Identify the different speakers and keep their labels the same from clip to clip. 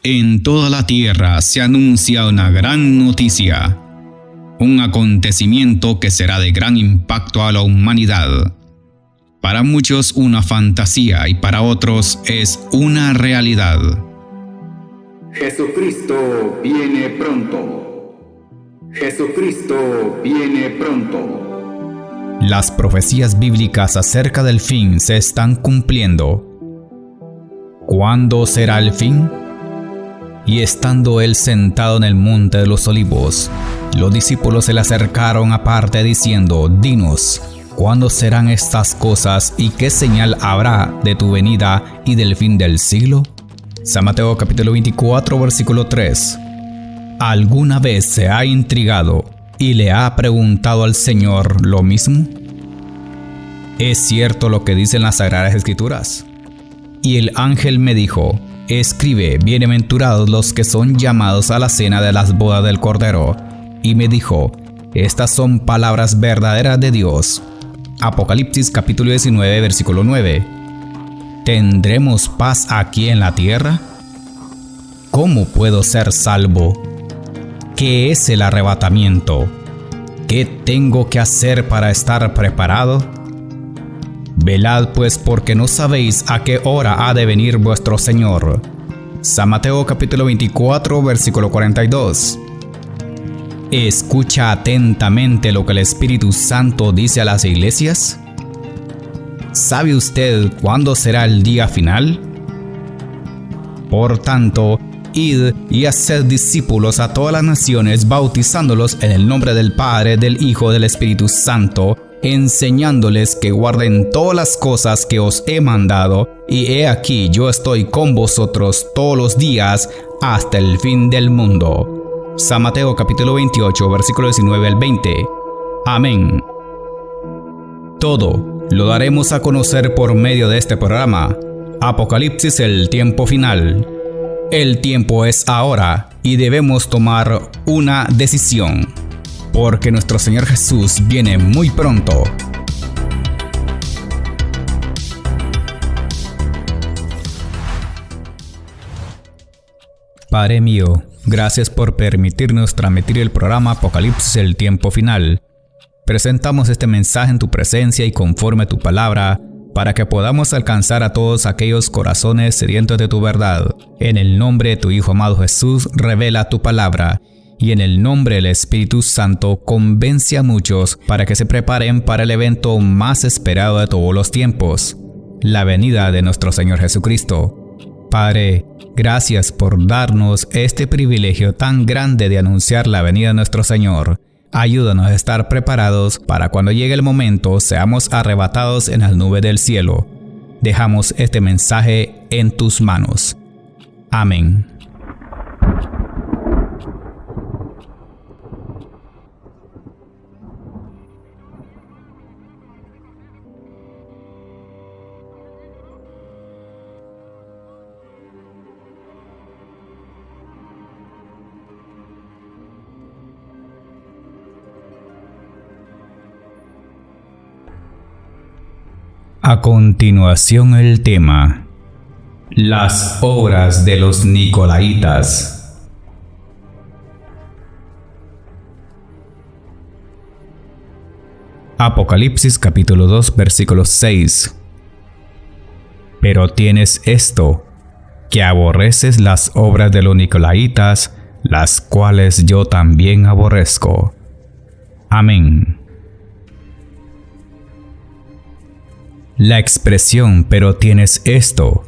Speaker 1: En toda la tierra se anuncia una gran noticia, un acontecimiento que será de gran impacto a la humanidad. Para muchos una fantasía y para otros es una realidad.
Speaker 2: Jesucristo viene pronto. Jesucristo viene pronto.
Speaker 3: Las profecías bíblicas acerca del fin se están cumpliendo. ¿Cuándo será el fin? Y estando él sentado en el monte de los olivos, los discípulos se le acercaron aparte diciendo: Dinos, ¿cuándo serán estas cosas y qué señal habrá de tu venida y del fin del siglo? San Mateo capítulo 24 versículo 3. ¿Alguna vez se ha intrigado y le ha preguntado al Señor lo mismo? ¿Es cierto lo que dicen las Sagradas Escrituras? Y el ángel me dijo: Escribe, bienaventurados los que son llamados a la cena de las bodas del Cordero. Y me dijo: Estas son palabras verdaderas de Dios. Apocalipsis capítulo 19 versículo 9. ¿Tendremos paz aquí en la tierra? ¿Cómo puedo ser salvo? ¿Qué es el arrebatamiento? ¿Qué tengo que hacer para estar preparado? Velad pues, porque no sabéis a qué hora ha de venir vuestro Señor. San Mateo capítulo 24 versículo 42. ¿Escucha atentamente lo que el Espíritu Santo dice a las iglesias? ¿Sabe usted cuándo será el día final? Por tanto, id y haced discípulos a todas las naciones, bautizándolos en el nombre del Padre, del Hijo y del Espíritu Santo, enseñándoles que guarden todas las cosas que os he mandado, y he aquí yo estoy con vosotros todos los días hasta el fin del mundo. San Mateo capítulo 28 versículo 19 al 20. Amén. Todo lo daremos a conocer por medio de este programa. Apocalipsis, el tiempo final. El tiempo es ahora y debemos tomar una decisión, porque nuestro Señor Jesús viene muy pronto. Padre mío, gracias por permitirnos transmitir el programa Apocalipsis, el tiempo final. Presentamos este mensaje en tu presencia y conforme a tu palabra, para que podamos alcanzar a todos aquellos corazones sedientos de tu verdad. En el nombre de tu Hijo amado Jesús, revela tu palabra. Y en el nombre del Espíritu Santo, convence a muchos para que se preparen para el evento más esperado de todos los tiempos, la venida de nuestro Señor Jesucristo. Padre, gracias por darnos este privilegio tan grande de anunciar la venida de nuestro Señor. Ayúdanos a estar preparados para cuando llegue el momento seamos arrebatados en las nubes del cielo. Dejamos este mensaje en tus manos. Amén. A continuación el tema: las obras de los Nicolaitas. Apocalipsis capítulo 2 versículo 6. Pero tienes esto, que aborreces las obras de los Nicolaitas, las cuales yo también aborrezco. Amén. La expresión "pero tienes esto",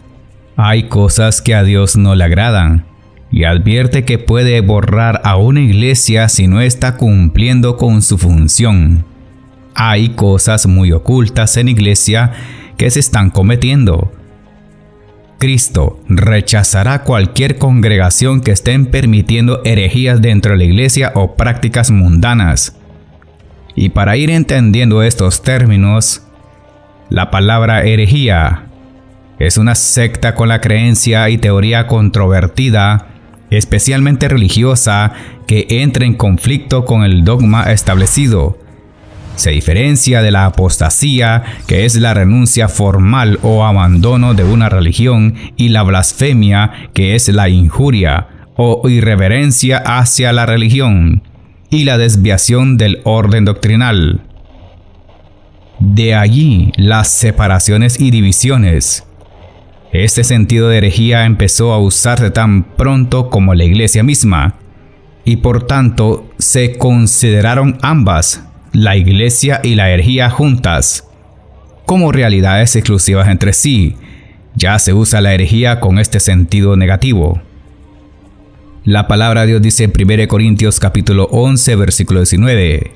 Speaker 3: hay cosas que a Dios no le agradan, y advierte que puede borrar a una iglesia si no está cumpliendo con su función. Hay cosas muy ocultas en iglesia que se están cometiendo. Cristo rechazará cualquier congregación que estén permitiendo herejías dentro de la iglesia o prácticas mundanas. Y para ir entendiendo estos términos, la palabra herejía es una secta con la creencia y teoría controvertida, especialmente religiosa, que entra en conflicto con el dogma establecido. Se diferencia de la apostasía, que es la renuncia formal o abandono de una religión, y la blasfemia, que es la injuria o irreverencia hacia la religión, y la desviación del orden doctrinal. De allí las separaciones y divisiones. Este sentido de herejía empezó a usarse tan pronto como la iglesia misma, y por tanto se consideraron ambas, la iglesia y la herejía juntas, como realidades exclusivas entre sí. Ya se usa la herejía con este sentido negativo. La palabra de Dios dice en 1 Corintios capítulo 11, versículo 19,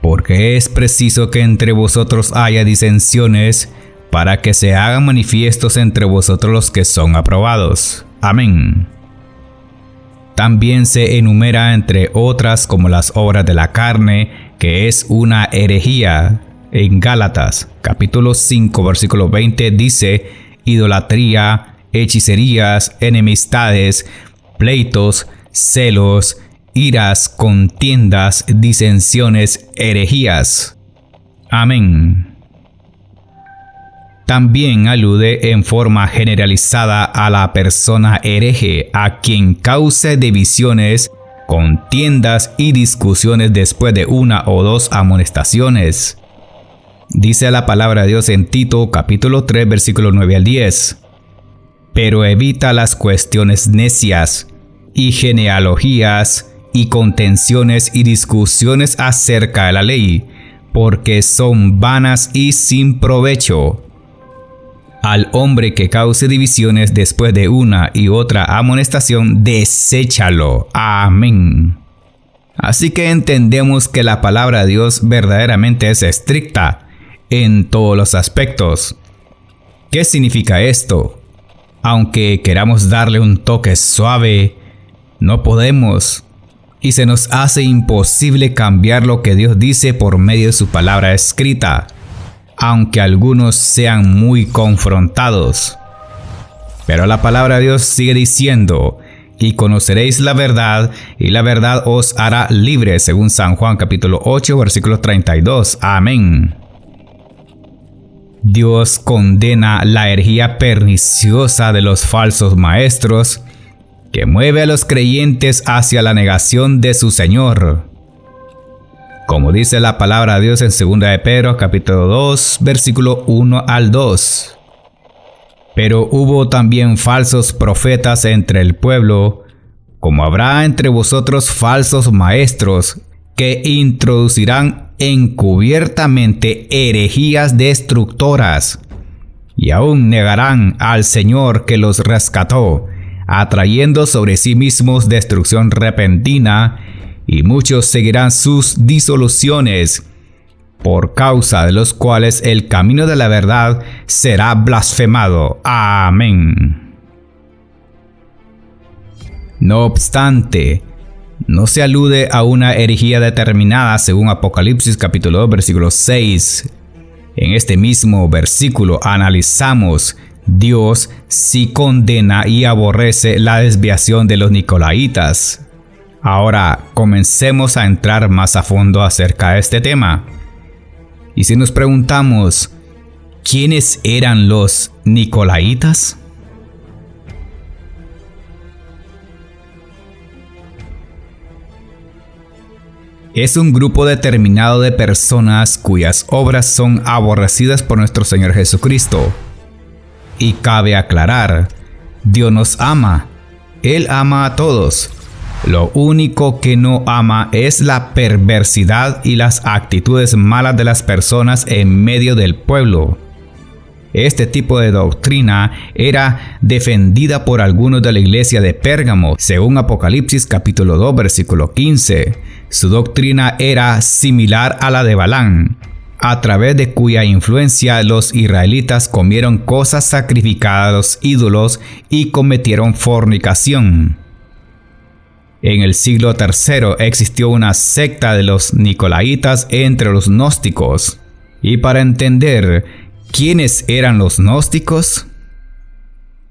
Speaker 3: porque es preciso que entre vosotros haya disensiones, para que se hagan manifiestos entre vosotros los que son aprobados. Amén. También se enumera entre otras como las obras de la carne, que es una herejía. En Gálatas capítulo 5 versículo 20 dice: idolatría, hechicerías, enemistades, pleitos, celos, iras, contiendas, disensiones, herejías. Amén. También alude en forma generalizada a la persona hereje, a quien cause divisiones, contiendas y discusiones después de una o dos amonestaciones. Dice la palabra de Dios en Tito capítulo 3 versículo 9 al 10. Pero evita las cuestiones necias y genealogías y contenciones y discusiones acerca de la ley, porque son vanas y sin provecho. Al hombre que cause divisiones después de una y otra amonestación, deséchalo. Amén. Así que entendemos que la palabra de Dios verdaderamente es estricta en todos los aspectos. ¿Qué significa esto? Aunque queramos darle un toque suave, no podemos. Y se nos hace imposible cambiar lo que Dios dice por medio de su palabra escrita, aunque algunos sean muy confrontados. Pero la palabra de Dios sigue diciendo: y conoceréis la verdad, y la verdad os hará libres, según San Juan capítulo 8 versículo 32. Amén. Dios condena la herejía perniciosa de los falsos maestros, que mueve a los creyentes hacia la negación de su Señor. Como dice la palabra de Dios en 2 de Pedro capítulo 2 versículo 1 al 2. Pero hubo también falsos profetas entre el pueblo, como habrá entre vosotros falsos maestros, que introducirán encubiertamente herejías destructoras, y aún negarán al Señor que los rescató, atrayendo sobre sí mismos destrucción repentina, y muchos seguirán sus disoluciones, por causa de los cuales el camino de la verdad será blasfemado. Amén. No obstante, no se alude a una herejía determinada según Apocalipsis capítulo 2 versículo 6. En este mismo versículo analizamos: Dios sí condena y aborrece la desviación de los nicolaitas. Ahora comencemos a entrar más a fondo acerca de este tema. Y si nos preguntamos, ¿quiénes eran los nicolaitas? Es un grupo determinado de personas cuyas obras son aborrecidas por nuestro Señor Jesucristo. Y cabe aclarar, Dios nos ama. Él ama a todos. Lo único que no ama es la perversidad y las actitudes malas de las personas en medio del pueblo. Este tipo de doctrina era defendida por algunos de la iglesia de Pérgamo, según Apocalipsis capítulo 2 versículo 15. Su doctrina era similar a la de Balaam, a través de cuya influencia los israelitas comieron cosas sacrificadas a los ídolos y cometieron fornicación. En el siglo III existió una secta de los nicolaitas entre los gnósticos. Y para entender quiénes eran los gnósticos,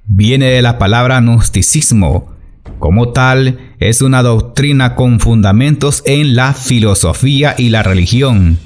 Speaker 3: viene de la palabra gnosticismo. Como tal, es una doctrina con fundamentos en la filosofía y la religión,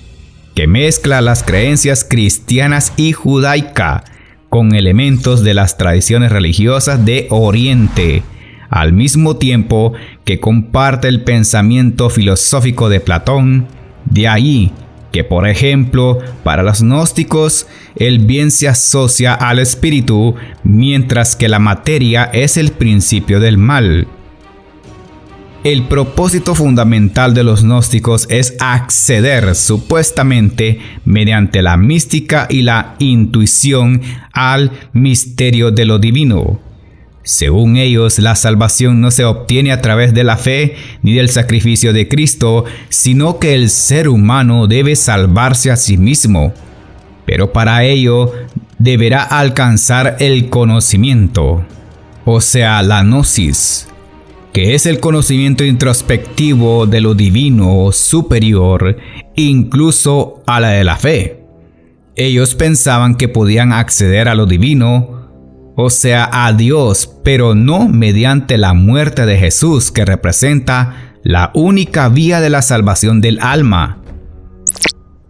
Speaker 3: que mezcla las creencias cristianas y judaica con elementos de las tradiciones religiosas de Oriente, al mismo tiempo que comparte el pensamiento filosófico de Platón. De ahí que, por ejemplo, para los gnósticos, el bien se asocia al espíritu, mientras que la materia es el principio del mal. El propósito fundamental de los gnósticos es acceder, supuestamente, mediante la mística y la intuición, al misterio de lo divino. Según ellos, la salvación no se obtiene a través de la fe ni del sacrificio de Cristo, sino que el ser humano debe salvarse a sí mismo. Pero para ello deberá alcanzar el conocimiento, o sea, la gnosis, que es el conocimiento introspectivo de lo divino superior, incluso a la de la fe. Ellos pensaban que podían acceder a lo divino, o sea, a Dios, pero no mediante la muerte de Jesús, que representa la única vía de la salvación del alma.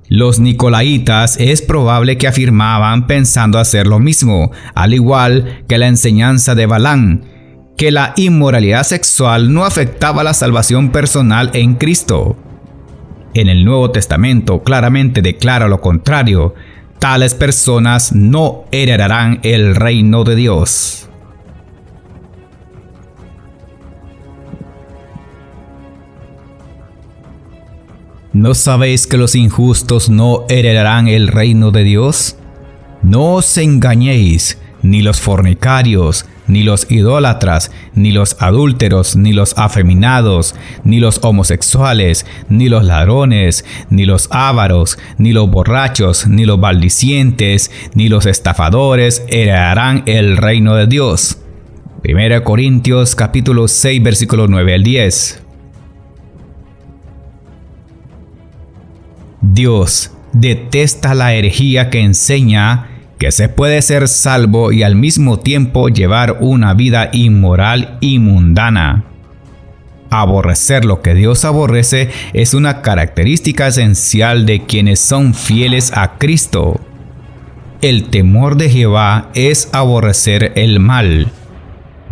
Speaker 3: Los nicolaitas es probable que afirmaban pensando hacer lo mismo, al igual que la enseñanza de Balaam, que la inmoralidad sexual no afectaba la salvación personal en Cristo. En el Nuevo Testamento claramente declara lo contrario: tales personas no heredarán el reino de Dios. ¿No sabéis que los injustos no heredarán el reino de Dios? No os engañéis, ni los fornicarios, ni los idólatras, ni los adúlteros, ni los afeminados, ni los homosexuales, ni los ladrones, ni los ávaros, ni los borrachos, ni los maldicientes, ni los estafadores heredarán el reino de Dios. 1 Corintios capítulo 6, versículo 9 al 10. Dios detesta la herejía que enseña que se puede ser salvo y al mismo tiempo llevar una vida inmoral y mundana. Aborrecer lo que Dios aborrece es una característica esencial de quienes son fieles a Cristo. El temor de Jehová es aborrecer el mal.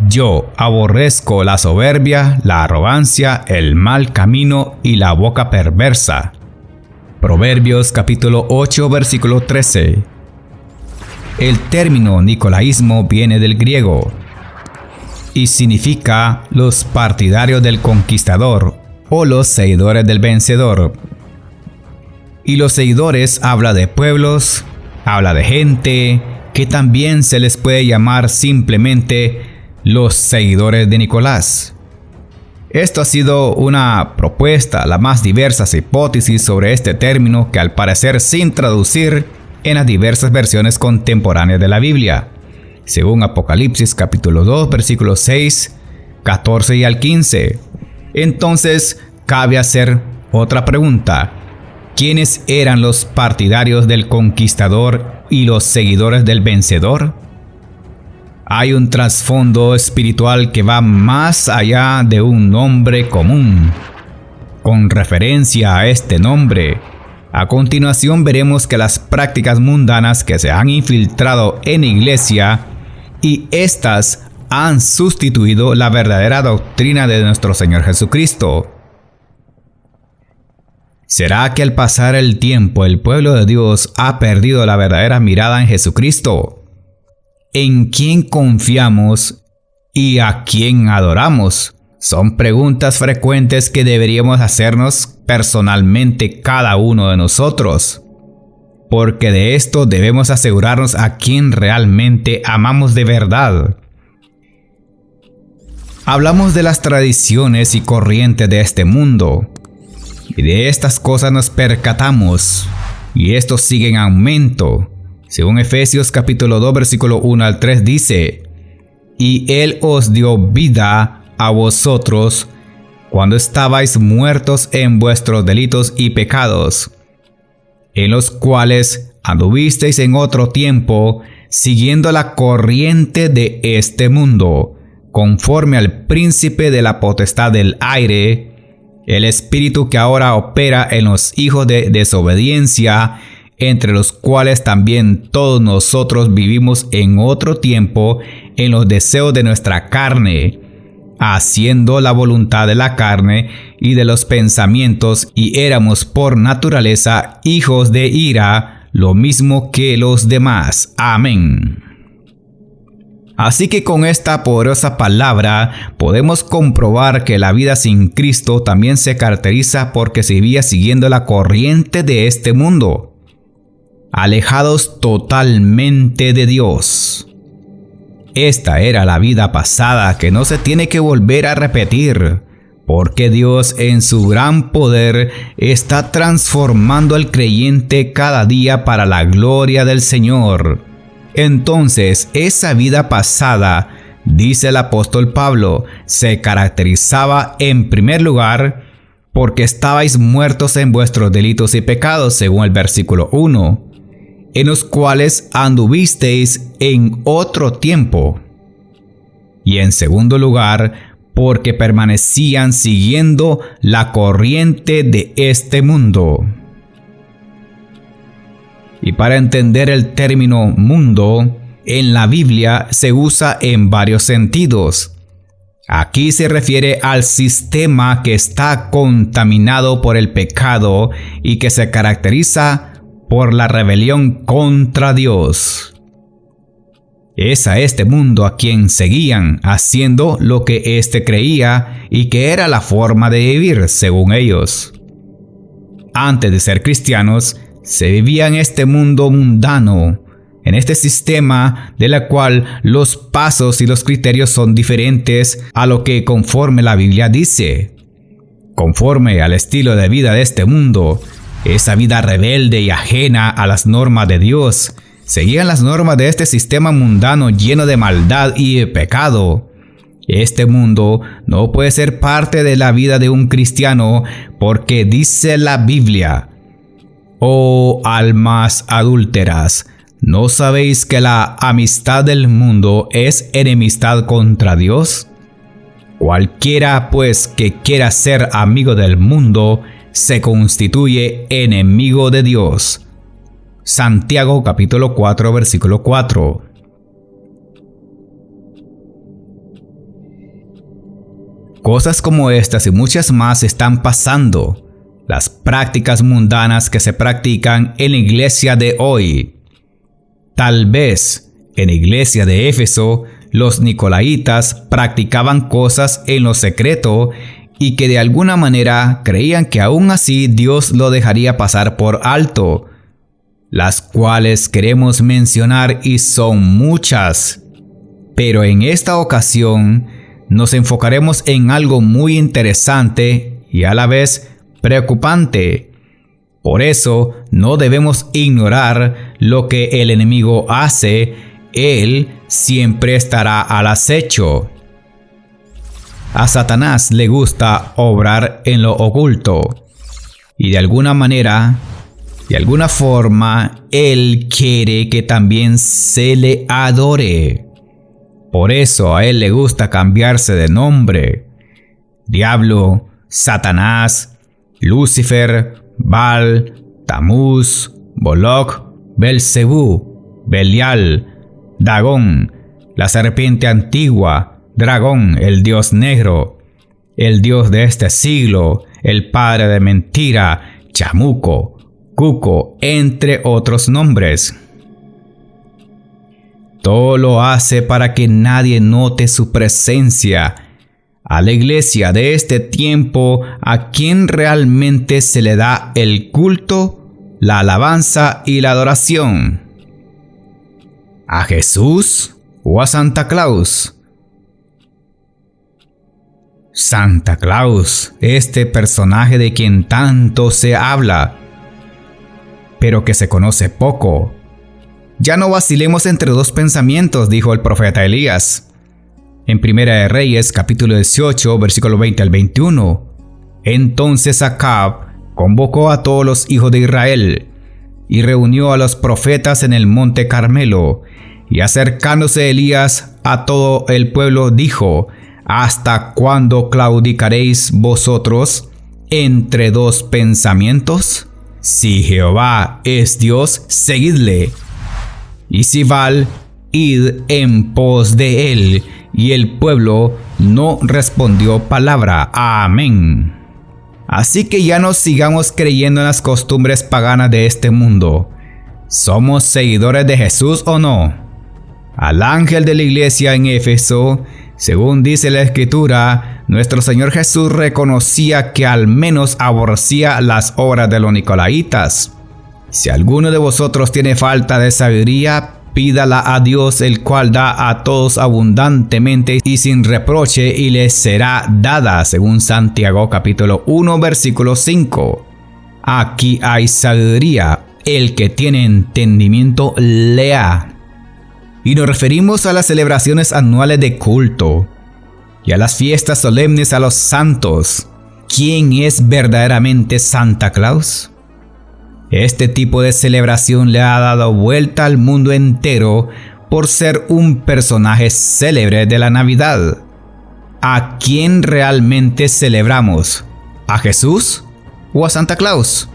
Speaker 3: Yo aborrezco la soberbia, la arrogancia, el mal camino y la boca perversa. Proverbios capítulo 8, versículo 13. El término nicolaísmo viene del griego y significa los partidarios del conquistador o los seguidores del vencedor. Y los seguidores habla de pueblos, habla de gente, que también se les puede llamar simplemente los seguidores de Nicolás. Esto ha sido una propuesta, las más diversas hipótesis sobre este término, que al parecer sin traducir en las diversas versiones contemporáneas de la Biblia, según Apocalipsis capítulo 2, versículos 6, 14 y al 15. Entonces, cabe hacer otra pregunta: ¿quiénes eran los partidarios del conquistador y los seguidores del vencedor? Hay un trasfondo espiritual que va más allá de un nombre común. Con referencia a este nombre, a continuación veremos que las prácticas mundanas que se han infiltrado en la iglesia y estas han sustituido la verdadera doctrina de nuestro Señor Jesucristo. ¿Será que al pasar el tiempo el pueblo de Dios ha perdido la verdadera mirada en Jesucristo? ¿En quién confiamos y a quién adoramos? Son preguntas frecuentes que deberíamos hacernos personalmente cada uno de nosotros, porque de esto debemos asegurarnos a quién realmente amamos de verdad. Hablamos de las tradiciones y corrientes de este mundo, y de estas cosas nos percatamos, y esto sigue en aumento. Según Efesios capítulo 2, versículo 1 al 3 dice: y Él os dio vida a vosotros cuando estabais muertos en vuestros delitos y pecados, en los cuales anduvisteis en otro tiempo, siguiendo la corriente de este mundo, conforme al príncipe de la potestad del aire, el espíritu que ahora opera en los hijos de desobediencia, entre los cuales también todos nosotros vivimos en otro tiempo en los deseos de nuestra carne, haciendo la voluntad de la carne y de los pensamientos, y éramos por naturaleza hijos de ira, lo mismo que los demás. Amén. Así que con esta poderosa palabra podemos comprobar que la vida sin Cristo también se caracteriza porque se vivía siguiendo la corriente de este mundo, alejados totalmente de Dios. Esta era la vida pasada que no se tiene que volver a repetir, porque Dios en su gran poder está transformando al creyente cada día para la gloria del Señor. Entonces, esa vida pasada, dice el apóstol Pablo, se caracterizaba en primer lugar porque estabais muertos en vuestros delitos y pecados, según el versículo 1, en los cuales anduvisteis en otro tiempo. Y en segundo lugar, porque permanecían siguiendo la corriente de este mundo. Y para entender el término mundo, en la Biblia se usa en varios sentidos. Aquí se refiere al sistema que está contaminado por el pecado y que se caracteriza por la rebelión contra Dios. Es a este mundo a quien seguían, haciendo lo que éste creía y que era la forma de vivir, según ellos. Antes de ser cristianos, se vivía en este mundo mundano, en este sistema de la cual los pasos y los criterios son diferentes a lo que conforme la Biblia dice. Conforme al estilo de vida de este mundo, esa vida rebelde y ajena a las normas de Dios, seguían las normas de este sistema mundano lleno de maldad y de pecado. Este mundo no puede ser parte de la vida de un cristiano porque dice la Biblia: «Oh almas adúlteras, ¿no sabéis que la amistad del mundo es enemistad contra Dios? Cualquiera pues que quiera ser amigo del mundo se constituye enemigo de Dios». Santiago capítulo 4 versículo 4. Cosas como estas y muchas más están pasando. Las prácticas mundanas que se practican en la iglesia de hoy. Tal vez en la iglesia de Éfeso, los nicolaitas practicaban cosas en lo secreto y que de alguna manera creían que aún así Dios lo dejaría pasar por alto, las cuales queremos mencionar y son muchas. Pero en esta ocasión nos enfocaremos en algo muy interesante y a la vez preocupante. Por eso no debemos ignorar lo que el enemigo hace. Él siempre estará al acecho. A Satanás le gusta obrar en lo oculto y de alguna manera, de alguna forma, él quiere que también se le adore. Por eso a él le gusta cambiarse de nombre. Diablo, Satanás, Lucifer, Baal, Tamuz, Moloch, Belcebú, Belial, Dagón, la serpiente antigua, Dragón, el dios negro, el dios de este siglo, el padre de mentira, Chamuco, Cuco, entre otros nombres. Todo lo hace para que nadie note su presencia. A la iglesia de este tiempo, a quien realmente se le da el culto, la alabanza y la adoración. ¿A Jesús o a Santa Claus? Santa Claus, este personaje de quien tanto se habla, pero que se conoce poco. Ya no vacilemos entre dos pensamientos, dijo el profeta Elías. En Primera de Reyes, capítulo 18, versículo 20 al 21. Entonces Acab convocó a todos los hijos de Israel y reunió a los profetas en el monte Carmelo. Y acercándose Elías a todo el pueblo, dijo: ¿Hasta cuándo claudicaréis vosotros? entre dos pensamientos? Si Jehová es Dios, seguidle. Y si Baal, id en pos de él. Y el pueblo no respondió palabra. Amén. Así que ya no sigamos creyendo en las costumbres paganas de este mundo. ¿Somos seguidores de Jesús o no? Al ángel de la iglesia en Éfeso, según dice la Escritura, nuestro Señor Jesús reconocía que al menos aborrecía las obras de los nicolaitas. Si alguno de vosotros tiene falta de sabiduría, pídala a Dios, el cual da a todos abundantemente y sin reproche, y les será dada, según Santiago capítulo 1 versículo 5. Aquí hay sabiduría. El que tiene entendimiento, lea. Y nos referimos a las celebraciones anuales de culto y a las fiestas solemnes a los santos. ¿Quién es verdaderamente Santa Claus? Este tipo de celebración le ha dado vuelta al mundo entero por ser un personaje célebre de la Navidad. ¿A quién realmente celebramos? ¿A Jesús o a Santa Claus?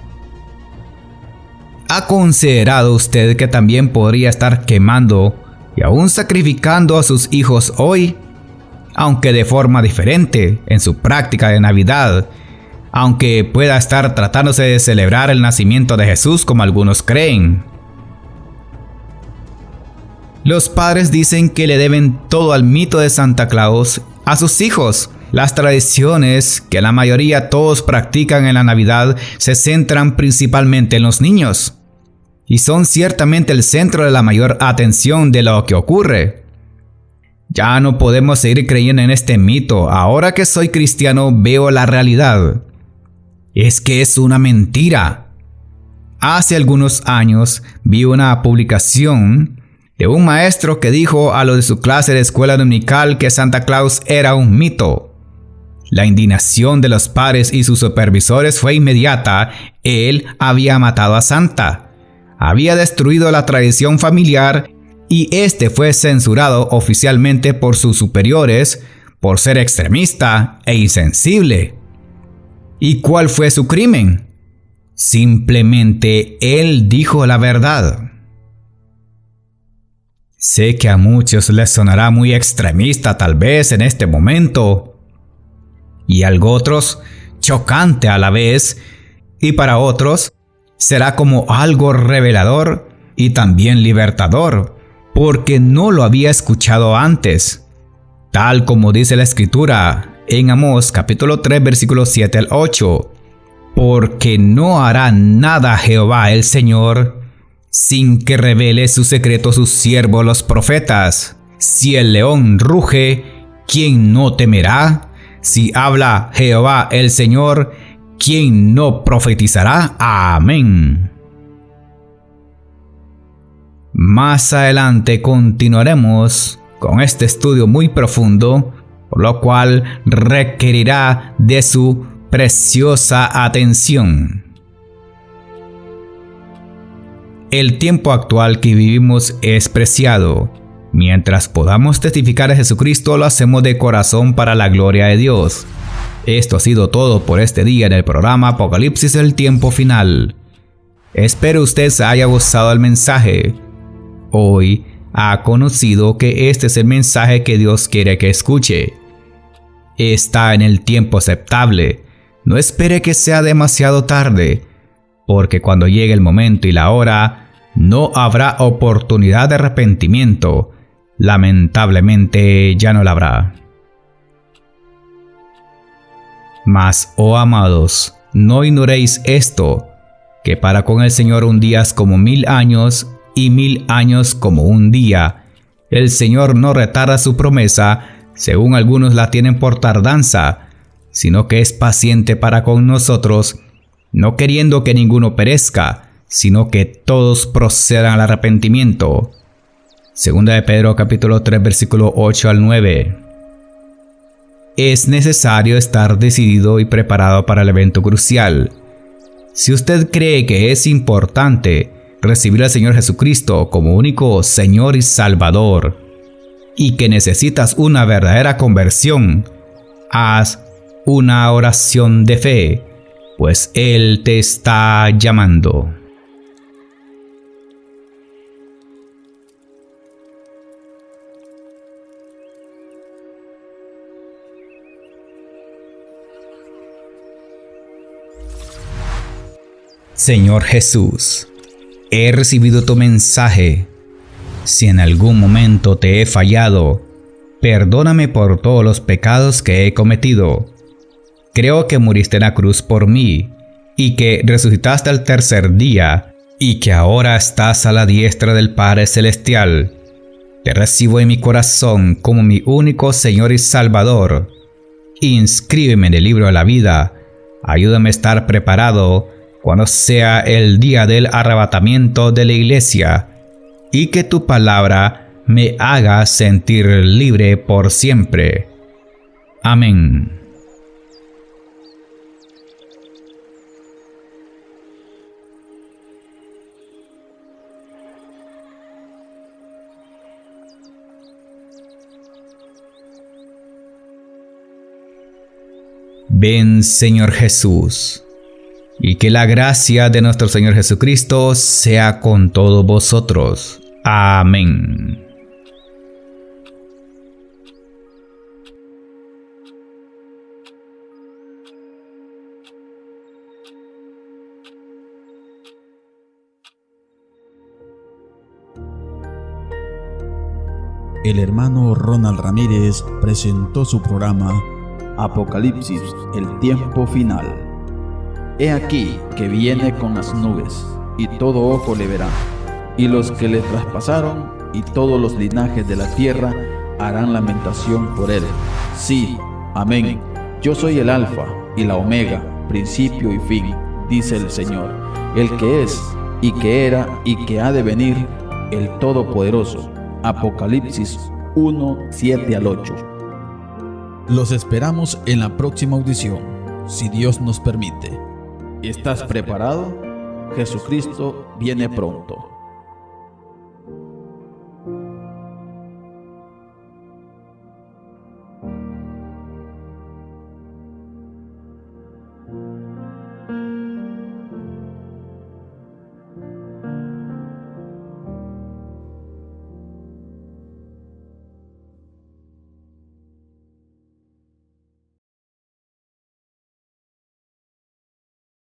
Speaker 3: ¿Ha considerado usted que también podría estar quemando y aún sacrificando a sus hijos hoy, aunque de forma diferente en su práctica de Navidad, aunque pueda estar tratándose de celebrar el nacimiento de Jesús como algunos creen? Los padres dicen que le deben todo al mito de Santa Claus a sus hijos. Las tradiciones que la mayoría todos practican en la Navidad se centran principalmente en los niños y son ciertamente el centro de la mayor atención de lo que ocurre. Ya no podemos seguir creyendo en este mito. Ahora que soy cristiano veo la realidad. Es que es una mentira. Hace algunos años vi una publicación de un maestro que dijo a los de su clase de escuela dominical que Santa Claus era un mito. La indignación de los padres y sus supervisores fue inmediata. Él había matado a Santa. Había destruido la tradición familiar y este fue censurado oficialmente por sus superiores por ser extremista e insensible. ¿Y cuál fue su crimen? Simplemente él dijo la verdad. Sé que a muchos les sonará muy extremista tal vez en este momento, y a otros chocante a la vez, y para otros será como algo revelador y también libertador, porque no lo había escuchado antes. Tal como dice la Escritura en Amós capítulo 3 versículos 7 al 8. Porque no hará nada Jehová el Señor sin que revele su secreto a sus siervos los profetas. Si el león ruge, ¿quién no temerá? Si habla Jehová el Señor, ¿quién no profetizará? Amén. Más adelante continuaremos con este estudio muy profundo, por lo cual requerirá de su preciosa atención. El tiempo actual que vivimos es preciado. Mientras podamos testificar a Jesucristo, lo hacemos de corazón para la gloria de Dios. Esto ha sido todo por este día en el programa Apocalipsis del tiempo final. Espero usted se haya gozado del mensaje. Hoy ha conocido que este es el mensaje que Dios quiere que escuche. Está en el tiempo aceptable. No espere que sea demasiado tarde, porque cuando llegue el momento y la hora, no habrá oportunidad de arrepentimiento. Lamentablemente ya no la habrá. Mas, oh amados, no ignoréis esto, que para con el Señor un día es como 1000 años, y 1000 años como un día. El Señor no retarda su promesa, según algunos la tienen por tardanza, sino que es paciente para con nosotros, no queriendo que ninguno perezca, sino que todos procedan al arrepentimiento. Segunda de Pedro capítulo 3 versículo 8 al 9. Es necesario estar decidido y preparado para el evento crucial. Si usted cree que es importante recibir al Señor Jesucristo como único Señor y Salvador, y que necesitas una verdadera conversión, haz una oración de fe. pues Él te está llamando. Señor Jesús, he recibido tu mensaje. Si en algún momento te he fallado, perdóname por todos los pecados que he cometido. Creo que muriste en la cruz por mí y que resucitaste al tercer día y que ahora estás a la diestra del Padre Celestial. Te recibo en mi corazón como mi único Señor y Salvador. Inscríbeme en el libro de la vida. Ayúdame a estar preparado cuando sea el día del arrebatamiento de la iglesia, y que tu palabra me haga sentir libre por siempre. Amén. Ven, Señor Jesús, y que la gracia de nuestro Señor Jesucristo sea con todos vosotros. Amén.
Speaker 4: El hermano Ronald Ramírez presentó su programa Apocalipsis, el tiempo final. He aquí que viene con las nubes, y todo ojo le verá, y los que le traspasaron, y todos los linajes de la tierra harán lamentación por él. Sí, amén. Yo soy el Alfa y la Omega, principio y fin, dice el Señor, el que es, y que era, y que ha de venir, el Todopoderoso. Apocalipsis 1, 7 al 8. Los esperamos en la próxima audición, si Dios nos permite. ¿Estás preparado? Jesucristo viene pronto.